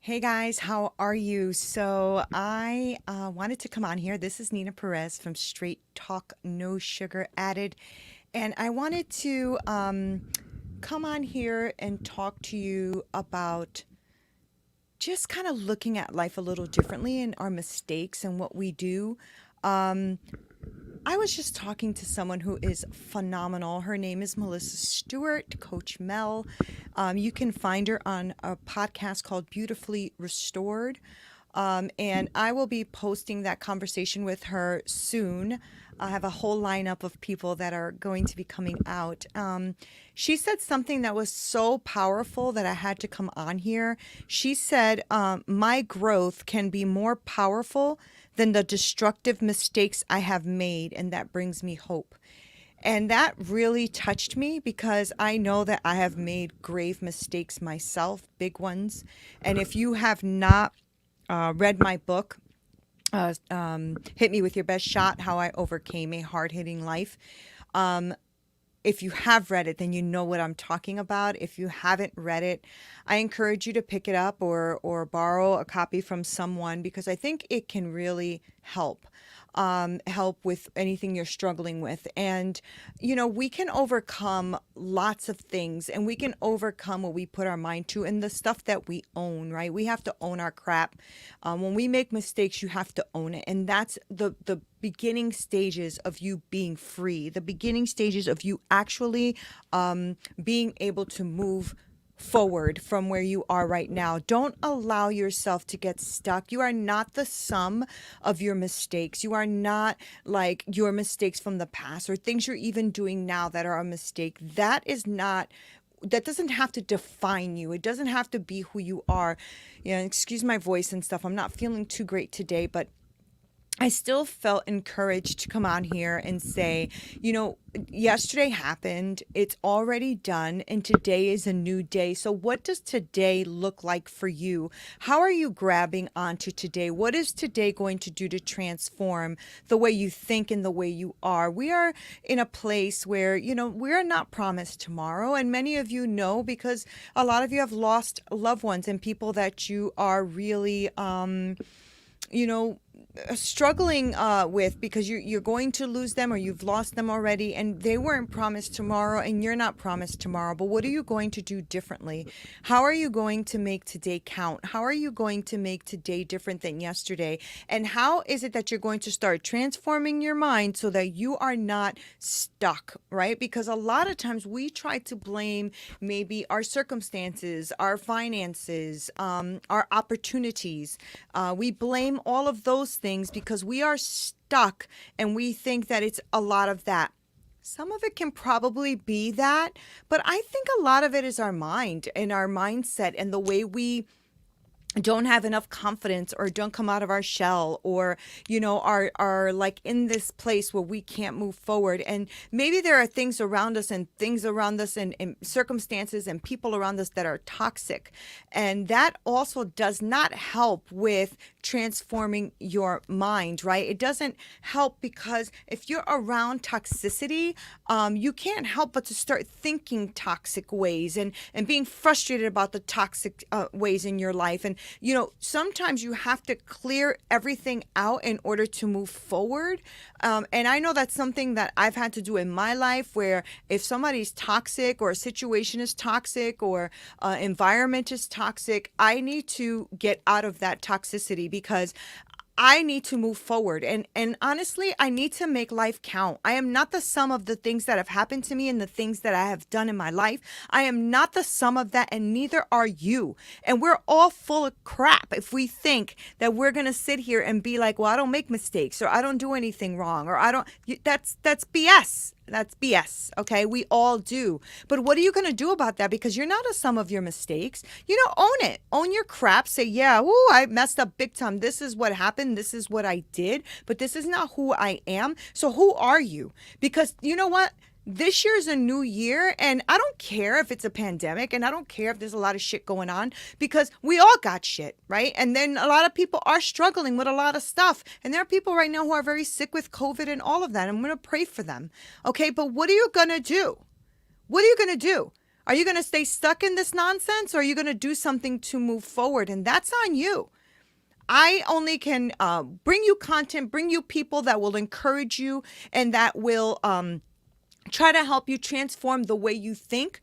Hey guys, how are you? So I wanted to come on here. This is Nina Perez from Straight Talk, No Sugar Added. And I wanted to come on here and talk to you about just kind of looking at life a little differently and our mistakes and what we do. Um, I was just talking to someone who is phenomenal. Her name is Melissa Stewart, Coach Mel. You can find her on a podcast called Beautifully Restored. And I will be posting that conversation with her soon. I have a whole lineup of people that are going to be coming out. She said something that was so powerful that I had to come on here. She said, my growth can be more powerful than the destructive mistakes I have made, and that brings me hope. And that really touched me because I know that I have made grave mistakes myself, big ones. And if you have not read my book, Hit Me With Your Best Shot, How I Overcame a Hard-Hitting Life. If you have read it, then you know what I'm talking about. If you haven't read it, I encourage you to pick it up or borrow a copy from someone because I think it can really help with anything you're struggling with. And, we can overcome lots of things and we can overcome what we put our mind to and the stuff that we own, right? We have to own our crap. When we make mistakes, you have to own it. And that's the beginning stages of you being free, the beginning stages of you actually being able to move forward from where you are right now. Don't allow yourself to get stuck. You are not the sum of your mistakes. You are not like your mistakes from the past or things you're even doing now that are a mistake. That doesn't have to define you. It doesn't have to be who you are. Excuse my voice and stuff. I'm not feeling too great today, but I still felt encouraged to come on here and say, yesterday happened, it's already done, and today is a new day. So what does today look like for you? How are you grabbing onto today? What is today going to do to transform the way you think and the way you are? We are in a place where, we are not promised tomorrow. And many of you know because a lot of you have lost loved ones and people that you are really, struggling with because you're going to lose them or you've lost them already and they weren't promised tomorrow and you're not promised tomorrow. But what are you going to do differently? How are you going to make today count? How are you going to make today different than yesterday? And how is it that you're going to start transforming your mind so that you are not stuck, right? Because a lot of times we try to blame maybe our circumstances, our finances, our opportunities. We blame all of those things because we are stuck and we think that it's a lot of that. Some of it can probably be that, but I think a lot of it is our mind and our mindset and the way we don't have enough confidence or don't come out of our shell or are like in this place where we can't move forward. And maybe there are things around us and circumstances and people around us that are toxic, and that also does not help with transforming your mind, right? It doesn't help because if you're around toxicity, you can't help but to start thinking toxic ways and being frustrated about the toxic ways in your life. And sometimes you have to clear everything out in order to move forward. And I know that's something that I've had to do in my life, where if somebody's toxic or a situation is toxic or environment is toxic, I need to get out of that toxicity because I need to move forward. And honestly, I need to make life count. I am not the sum of the things that have happened to me and the things that I have done in my life. I am not the sum of that, and neither are you. And we're all full of crap if we think that we're going to sit here and be like, well, I don't make mistakes, or I don't do anything wrong, or that's BS. That's BS. Okay. We all do. But what are you going to do about that? Because you're not a sum of your mistakes. Own it. Own your crap. Say, yeah, I messed up big time. This is what happened. This is what I did. But this is not who I am. So who are you? Because you know what? This year is a new year, and I don't care if it's a pandemic, and I don't care if there's a lot of shit going on, because we all got shit, right? And then a lot of people are struggling with a lot of stuff, and there are people right now who are very sick with COVID and all of that. I'm going to pray for them, okay? But what are you going to do? What are you going to do? Are you going to stay stuck in this nonsense, or are you going to do something to move forward? And that's on you. I only can bring you content, bring you people that will encourage you and that will try to help you transform the way you think.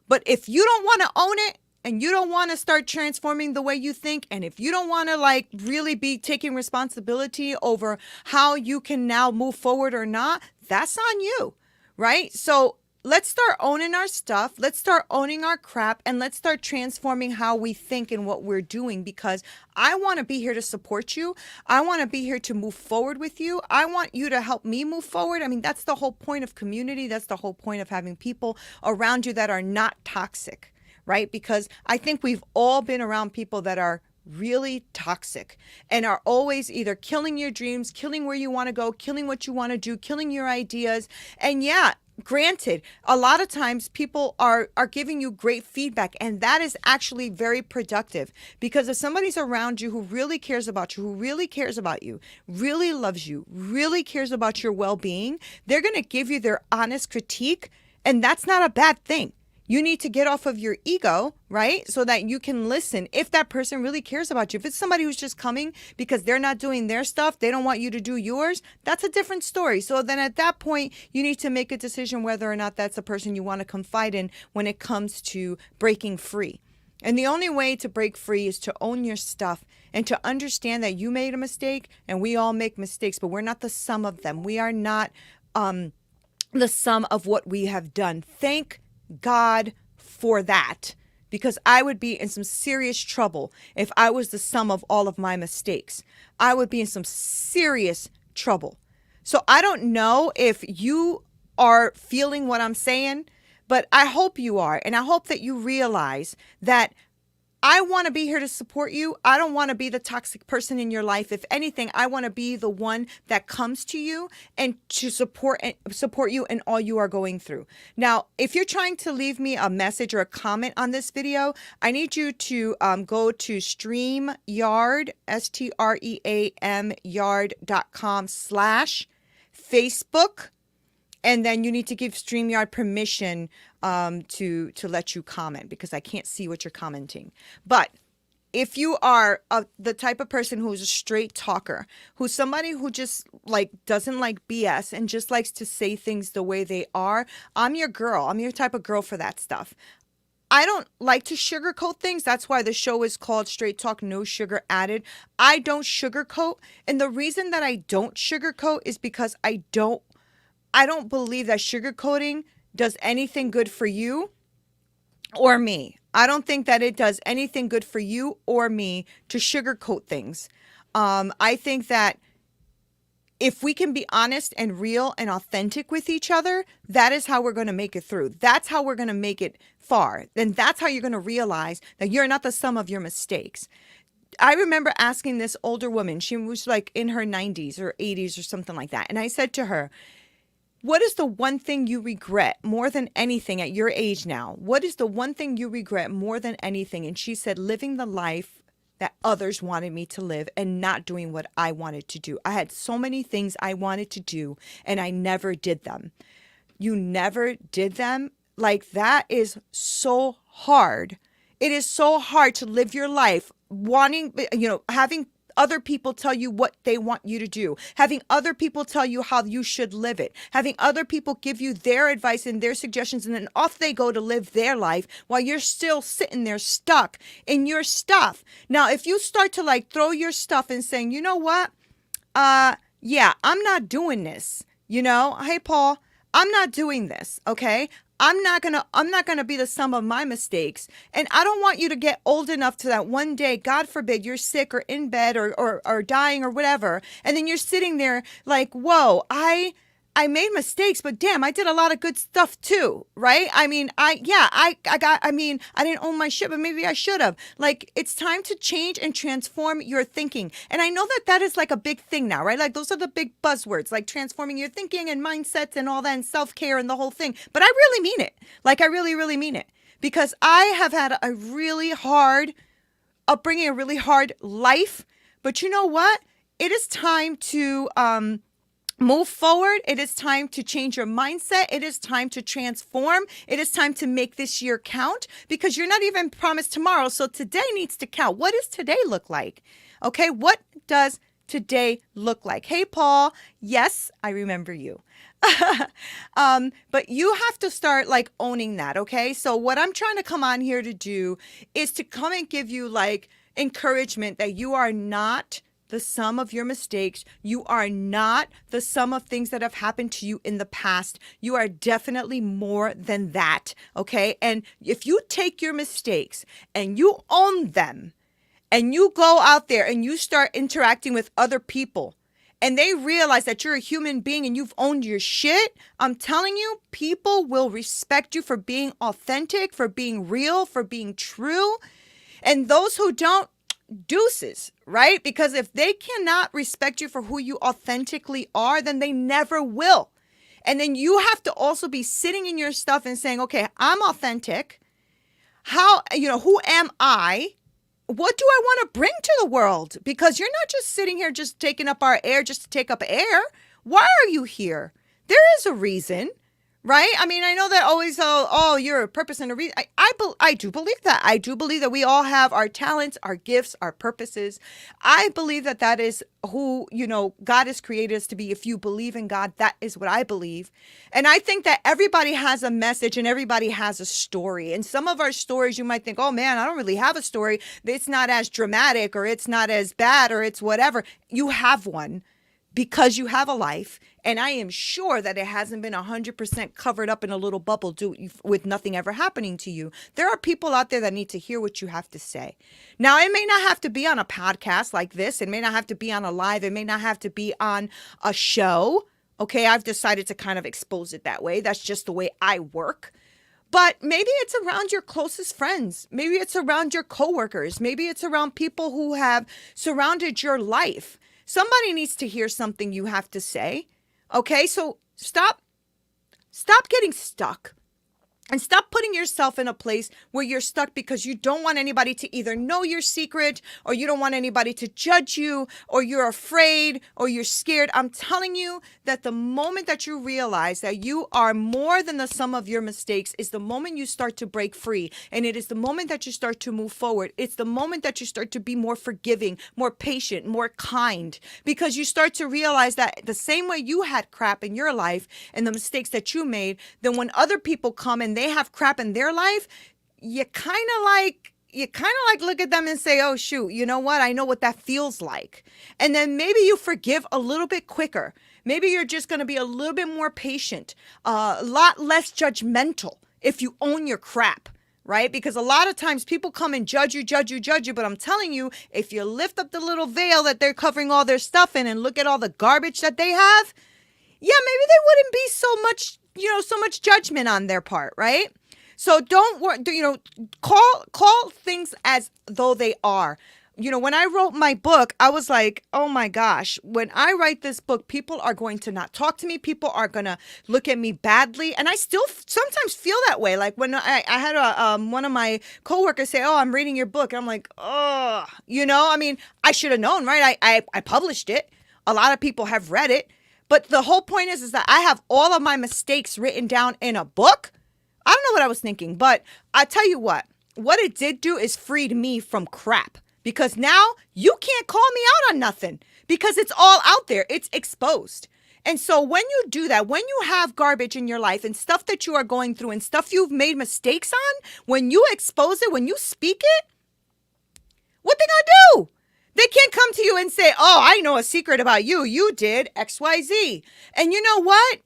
But if you don't want to own it, and you don't want to start transforming the way you think, and if you don't want to like really be taking responsibility over how you can now move forward or not, that's on you, right? So let's start owning our stuff. Let's start owning our crap, and let's start transforming how we think and what we're doing, because I want to be here to support you. I want to be here to move forward with you. I want you to help me move forward. I mean, that's the whole point of community. That's the whole point of having people around you that are not toxic, right? Because I think we've all been around people that are really toxic and are always either killing your dreams, killing where you want to go, killing what you want to do, killing your ideas. And yeah, granted, a lot of times people are giving you great feedback, and that is actually very productive, because if somebody's around you who really cares about you, who really cares about you, really loves you, really cares about your well-being, they're going to give you their honest critique, and that's not a bad thing. You need to get off of your ego, right? So that you can listen if that person really cares about you. If it's somebody who's just coming because they're not doing their stuff, they don't want you to do yours, that's a different story. So then at that point, you need to make a decision whether or not that's a person you want to confide in when it comes to breaking free. And the only way to break free is to own your stuff and to understand that you made a mistake, and we all make mistakes, but we're not the sum of them. We are not the sum of what we have done. Thank God for that, because I would be in some serious trouble if I was the sum of all of my mistakes. I would be in some serious trouble. So I don't know if you are feeling what I'm saying, but I hope you are. And I hope that you realize that I want to be here to support you. I don't want to be the toxic person in your life. If anything, I want to be the one that comes to you and to support you in all you are going through. Now, if you're trying to leave me a message or a comment on this video, I need you to go to StreamYard, STREAM yard.com/Facebook. And then you need to give StreamYard permission to let you comment, because I can't see what you're commenting. But if you are the type of person who's a straight talker, who's somebody who just like doesn't like BS and just likes to say things the way they are, I'm your girl. I'm your type of girl for that stuff. I don't like to sugarcoat things. That's why the show is called Straight Talk, No Sugar Added. I don't sugarcoat. And the reason that I don't sugarcoat is because I don't believe that sugarcoating does anything good for you or me. I don't think that it does anything good for you or me to sugarcoat things. I think that if we can be honest and real and authentic with each other, that is how we're going to make it through. That's how we're going to make it far. And that's how you're going to realize that you're not the sum of your mistakes. I remember asking this older woman, she was like in her 90s or 80s or something like that. And I said to her, what is the one thing you regret more than anything at your age now? What is the one thing you regret more than anything? And she said, living the life that others wanted me to live and not doing what I wanted to do. I had so many things I wanted to do and I never did them. You never did them? Like, that is so hard. It is so hard to live your life wanting, having other people tell you what they want you to do, having other people tell you how you should live it, having other people give you their advice and their suggestions, and then off they go to live their life while you're still sitting there stuck in your stuff. Now, if you start to like throw your stuff and saying, you know what? Yeah, I'm not doing this. Hey, Paul, I'm not doing this. Okay. I'm not gonna be the sum of my mistakes. And I don't want you to get old enough to that one day, God forbid, you're sick or in bed or dying or whatever. And then you're sitting there like, whoa, I made mistakes, but damn, I did a lot of good stuff too, right? I mean, I didn't own my shit, but maybe I should have. Like, it's time to change and transform your thinking. And I know that is like a big thing now, right? Like, those are the big buzzwords, like transforming your thinking and mindsets and all that, and self-care and the whole thing. But I really mean it. Like, I really, really mean it. Because I have had a really hard upbringing, a really hard life. But you know what? It is time to Move forward. It is time to change your mindset. It is time to transform. It is time to make this year count because you're not even promised tomorrow. So today needs to count. What does today look like? Okay, what does today look like? Hey, Paul. Yes, I remember you. But you have to start like owning that. Okay, so what I'm trying to come on here to do is to come and give you like encouragement that you are not the sum of your mistakes. You are not the sum of things that have happened to you in the past. You are definitely more than that. Okay. And if you take your mistakes and you own them and you go out there and you start interacting with other people and they realize that you're a human being and you've owned your shit, I'm telling you, people will respect you for being authentic, for being real, for being true. And those who don't, deuces, right? Because if they cannot respect you for who you authentically are, then they never will. And then you have to also be sitting in your stuff and saying, okay, I'm authentic. How, who am I? What do I want to bring to the world? Because you're not just sitting here just taking up our air just to take up air. Why are you here? There is a reason. Right? I mean, I know that always, you're a purpose and a reason. I do believe that. I do believe that we all have our talents, our gifts, our purposes. I believe that that is who, God has created us to be. If you believe in God, that is what I believe. And I think that everybody has a message and everybody has a story. And some of our stories, you might think, oh man, I don't really have a story. It's not as dramatic or it's not as bad or it's whatever. You have one. Because you have a life, and I am sure that it hasn't been 100% covered up in a little bubble with nothing ever happening to you. There are people out there that need to hear what you have to say. Now, it may not have to be on a podcast like this. It may not have to be on a live. It may not have to be on a show. Okay, I've decided to kind of expose it that way. That's just the way I work. But maybe it's around your closest friends. Maybe it's around your coworkers. Maybe it's around people who have surrounded your life. Somebody needs to hear something you have to say. Okay, so stop getting stuck. And stop putting yourself in a place where you're stuck because you don't want anybody to either know your secret or you don't want anybody to judge you or you're afraid or you're scared. I'm telling you that the moment that you realize that you are more than the sum of your mistakes is the moment you start to break free. And it is the moment that you start to move forward. It's the moment that you start to be more forgiving, more patient, more kind, because you start to realize that the same way you had crap in your life and the mistakes that you made, then when other people come and they have crap in their life, you kind of like look at them and say, oh shoot, you know what? I know what that feels like. And then maybe you forgive a little bit quicker. Maybe you're just going to be a little bit more patient, a lot less judgmental if you own your crap. Right? Because a lot of times people come and judge you. But I'm telling you, if you lift up the little veil that they're covering all their stuff in and look at all the garbage that they have, yeah, maybe there wouldn't be so much judgment on their part, right? So don't worry, call things as though they are. When I wrote my book, I was like, oh my gosh, when I write this book, people are going to not talk to me. People are going to look at me badly. And I still sometimes feel that way. Like when I had one of my coworkers say, oh, I'm reading your book. And I'm like, oh, I should have known, right? I published it. A lot of people have read it. But the whole point is that I have all of my mistakes written down in a book. I don't know what I was thinking, but I tell you what it did do is freed me from crap, because now you can't call me out on nothing because it's all out there. It's exposed. And so when you do that, when you have garbage in your life and stuff that you are going through and stuff you've made mistakes on, when you expose it, when you speak it, what they gonna do? They can't come to you and say, oh, I know a secret about you. You did XYZ. And you know what?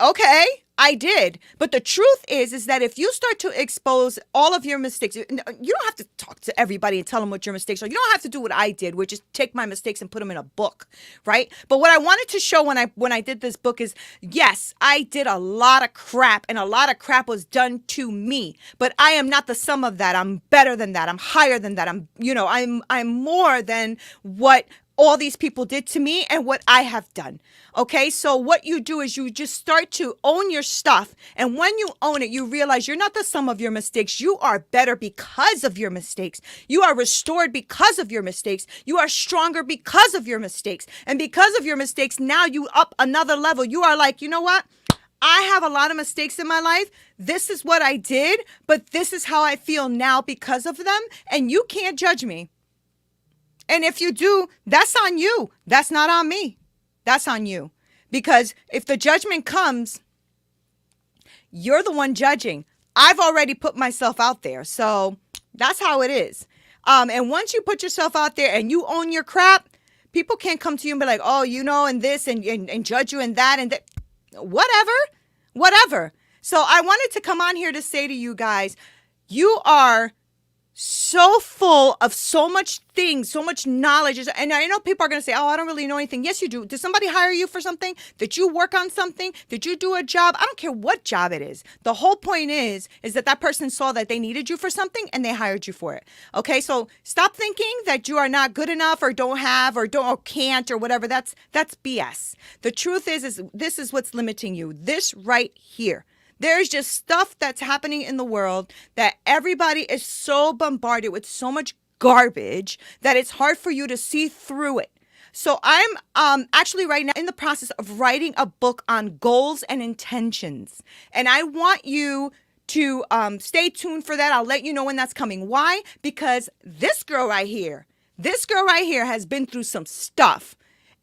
Okay, I did. But the truth is that if you start to expose all of your mistakes, you don't have to talk to everybody and tell them what your mistakes are. You don't have to do what I did, which is take my mistakes and put them in a book, right? But what I wanted to show when I did this book is, yes, I did a lot of crap and a lot of crap was done to me, but I am not the sum of that. I'm better than that. I'm higher than that. I'm more than what all these people did to me and what I have done. Okay, so what you do is you just start to own your stuff. And when you own it, you realize you're not the sum of your mistakes. You are better because of your mistakes. You are restored because of your mistakes. You are stronger because of your mistakes. And because of your mistakes, now you up another level. You are like, you know what? I have a lot of mistakes in my life. This is what I did, but this is how I feel now because of them. And you can't judge me. And if you do, that's on you. That's not on me. That's on you. Because if the judgment comes, you're the one judging. I've already put myself out there. So that's how it is. And once you put yourself out there and you own your crap, people can't come to you and be like, oh, you know, and this and judge you and that and that. Whatever. So I wanted to come on here to say to you guys, you are so full of so much things, so much knowledge. And I know people are going to say, oh, I don't really know anything. Yes, you do. Did somebody hire you for something? Did you work on something? Did you do a job? I don't care what job it is. The whole point is that person saw that they needed you for something and they hired you for it. Okay, so stop thinking that you are not good enough or don't have or don't or can't or whatever. That's BS. The truth is this is what's limiting you. This right here. There's just stuff that's happening in the world that everybody is so bombarded with so much garbage that it's hard for you to see through it. So I'm actually right now in the process of writing a book on goals and intentions. And I want you to stay tuned for that. I'll let you know when that's coming. Why? Because this girl right here has been through some stuff.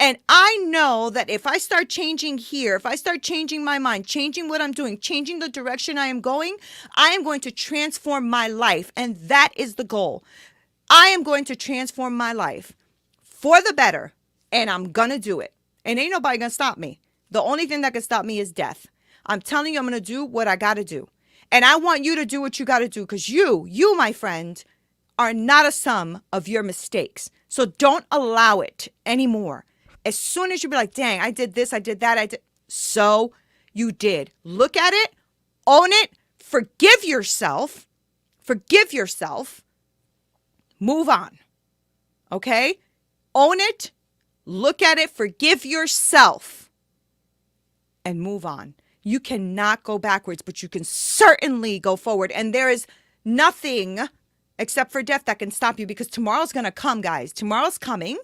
And I know that if I start changing here, if I start changing my mind, changing what I'm doing, changing the direction I am going to transform my life. And that is the goal. I am going to transform my life for the better. And I'm going to do it. And ain't nobody going to stop me. The only thing that can stop me is death. I'm telling you, I'm going to do what I got to do. And I want you to do what you got to do because you, my friend, are not a sum of your mistakes. So don't allow it anymore. As soon as you be like, dang, I did this, I did that, so you did. Look at it, own it, forgive yourself, move on, okay? Own it, look at it, forgive yourself, and move on. You cannot go backwards, but you can certainly go forward. And there is nothing except for death that can stop you because tomorrow's going to come, guys. Tomorrow's coming.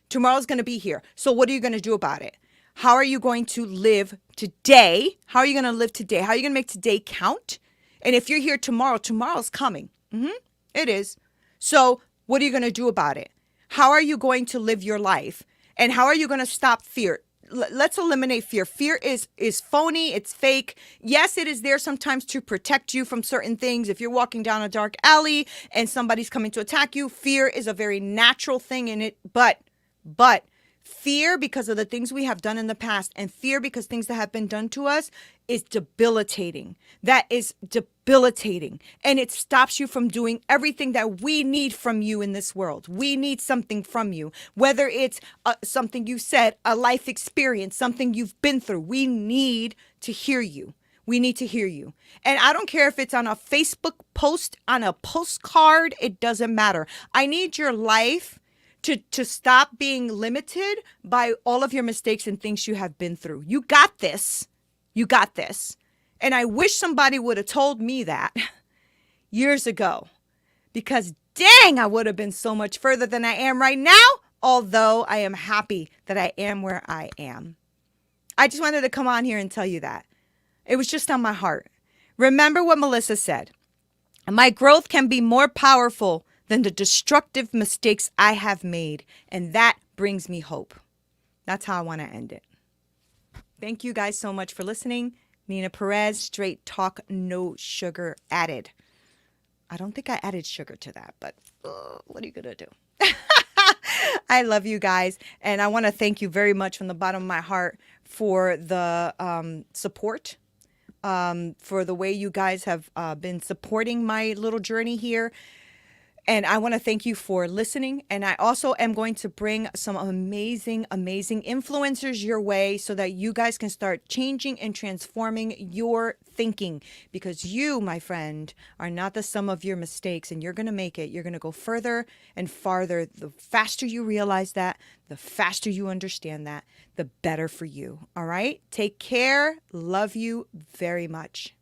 Tomorrow's going to be here. So what are you going to do about it? How are you going to live today? How are you going to live today? How are you going to make today count? And if you're here tomorrow, tomorrow's coming. It is. So what are you going to do about it? How are you going to live your life? And how are you going to stop fear? Let's eliminate fear. Fear is phony. It's fake. Yes, it is there sometimes to protect you from certain things. If you're walking down a dark alley and somebody's coming to attack you, fear is a very natural thing in it. But fear because of the things we have done in the past and fear because things that have been done to us is debilitating. That is debilitating. And it stops you from doing everything that we need from you in this world. We need something from you, whether it's something you said, a life experience, something you've been through. We need to hear you. We need to hear you. And I don't care if it's on a Facebook post, on a postcard, it doesn't matter. I need your life to stop being limited by all of your mistakes and things you have been through. You got this. You got this. And I wish somebody would have told me that years ago because dang, I would have been so much further than I am right now, although I am happy that I am where I am. I just wanted to come on here and tell you that. It was just on my heart. Remember what Melissa said. My growth can be more powerful than the destructive mistakes I have made. And that brings me hope. That's how I want to end it. Thank you guys so much for listening. Nina Perez, straight talk, no sugar added. I don't think I added sugar to that, but what are you going to do? I love you guys. And I want to thank you very much from the bottom of my heart for the support, for the way you guys have been supporting my little journey here. And I want to thank you for listening. And I also am going to bring some amazing, amazing influencers your way so that you guys can start changing and transforming your thinking. Because you, my friend, are not the sum of your mistakes, and you're going to make it. You're going to go further and farther. The faster you realize that, the faster you understand that, the better for you. All right? Take care. Love you very much.